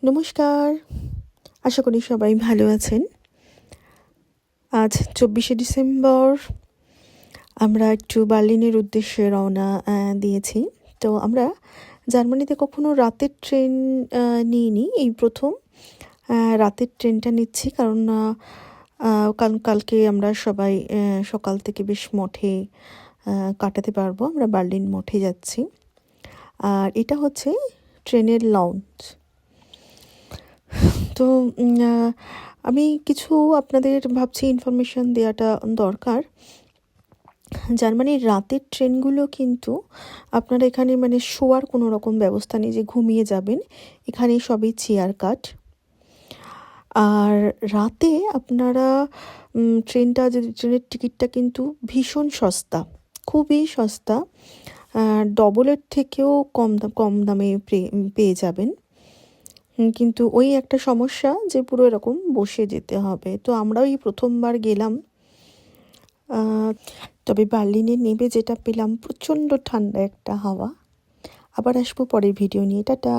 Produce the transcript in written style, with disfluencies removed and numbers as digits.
নমস্কার, আশা করি সবাই ভালো আছেন। আজ 24শে ডিসেম্বর আমরা একটু বার্লিনের উদ্দেশ্যে রওনা দিয়েছি। তো আমরা জার্মানিতে কখনো রাতের ট্রেন নিইনি, এই প্রথম রাতের ট্রেনটা নিচ্ছি। কারণ কালকে আমরা সবাই সকাল থেকে বেশ মঠে কাটাতে পারবো। আমরা বার্লিন মঠে যাচ্ছি, আর এটা হচ্ছে ট্রেনের লাউঞ্জ। তো আমি কিছু আপনাদের ভাবছি ইনফরমেশান দেওয়াটা দরকার। জার্মানির রাতের ট্রেনগুলো কিন্তু আপনারা এখানে মানে শোয়ার কোনো রকম ব্যবস্থা নেই যে ঘুমিয়ে যাবেন, এখানে সবই চেয়ার কাট। আর রাতে আপনারা ট্রেনের টিকিটটা কিন্তু ভীষণ সস্তা, খুবই সস্তা, ডবলের থেকেও কম দামে পেয়ে যাবেন। কিন্তু ওই একটা সমস্যা যে পুরো এরকম বসে যেতে হবে। তো আমরাও এই প্রথমবার গেলাম। তবে বার্লিনে নেমে যেটা পেলাম, প্রচণ্ড ঠান্ডা একটা হাওয়া। আবার আসবো পরের ভিডিও নিয়ে। টাটা।